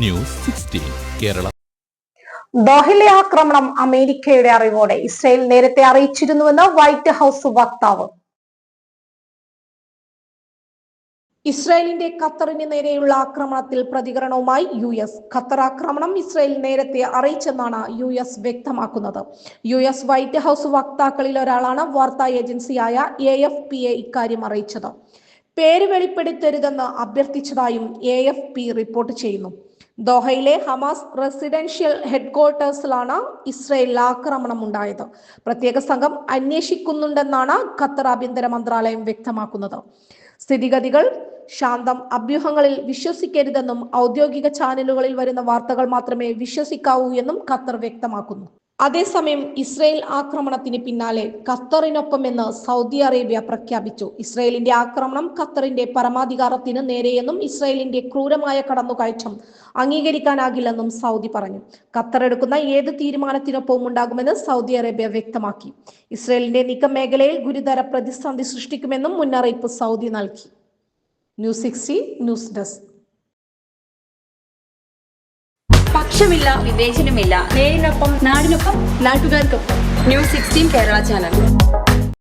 News 16 Kerala. ദോഹയിലെ ആക്രമണം അമേരിക്കയുടെ അറിവോടെ Israel നേരത്തെ അറിയിച്ചിരുന്നുവെന്ന് വൈറ്റ് ഹൌസ് വക്താവ്. ഇസ്രായേലിന്റെ ഖത്തറിന് നേരെയുള്ള ആക്രമണത്തിൽ പ്രതികരണവുമായി US. ഖത്തർ ആക്രമണം ഇസ്രായേൽ നേരത്തെ അറിയിച്ചെന്നാണ് US വ്യക്തമാക്കുന്നത്. US വൈറ്റ് ഹൌസ് വക്താക്കളിൽ ഒരാളാണ് വാർത്താ ഏജൻസിയായ AFPയെ ഇക്കാര്യം അറിയിച്ചത്. പേര് വെളിപ്പെടുത്തരുതെന്ന് അഭ്യർത്ഥിച്ചതായും AFP റിപ്പോർട്ട് ചെയ്യുന്നു. ദോഹയിലെ ഹമാസ് റെസിഡൻഷ്യൽ ഹെഡ്ക്വാർട്ടേഴ്സിലാണ് ഇസ്രായേൽ ആക്രമണം ഉണ്ടായത്. പ്രത്യേക സംഘം അന്വേഷിക്കുന്നുണ്ടെന്നാണ് ഖത്തർ ആഭ്യന്തര മന്ത്രാലയം വ്യക്തമാക്കുന്നത്. സ്ഥിതിഗതികൾ ശാന്തം, അഭ്യൂഹങ്ങളിൽ വിശ്വസിക്കരുതെന്നും ഔദ്യോഗിക ചാനലുകളിൽ വരുന്ന വാർത്തകൾ മാത്രമേ വിശ്വസിക്കാവൂ എന്നും ഖത്തർ വ്യക്തമാക്കുന്നു. അതേസമയം ഇസ്രായേൽ ആക്രമണത്തിന് പിന്നാലെ ഖത്തറിനൊപ്പമെന്ന് സൗദി അറേബ്യ പ്രഖ്യാപിച്ചു. ഇസ്രായേലിന്റെ ആക്രമണം ഖത്തറിന്റെ പരമാധികാരത്തിന് നേരെയെന്നും ഇസ്രായേലിന്റെ ക്രൂരമായ കടന്നുകയറ്റം അംഗീകരിക്കാനാകില്ലെന്നും സൗദി പറഞ്ഞു. ഖത്തർ എടുക്കുന്ന ഏത് തീരുമാനത്തിനൊപ്പവും ഉണ്ടാകുമെന്ന് സൗദി അറേബ്യ വ്യക്തമാക്കി. ഇസ്രായേലിന്റെ നീക്കം മേഖലയിൽ ഗുരുതര പ്രതിസന്ധി സൃഷ്ടിക്കുമെന്നും മുന്നറിയിപ്പ് സൗദി നൽകി. News 16 news desk. പക്ഷമില്ല, വിവേചനമില്ല. നേരിനൊപ്പം, നാടിനൊപ്പം, നാട്ടുകാർക്കൊപ്പം. News 16 Kerala channel.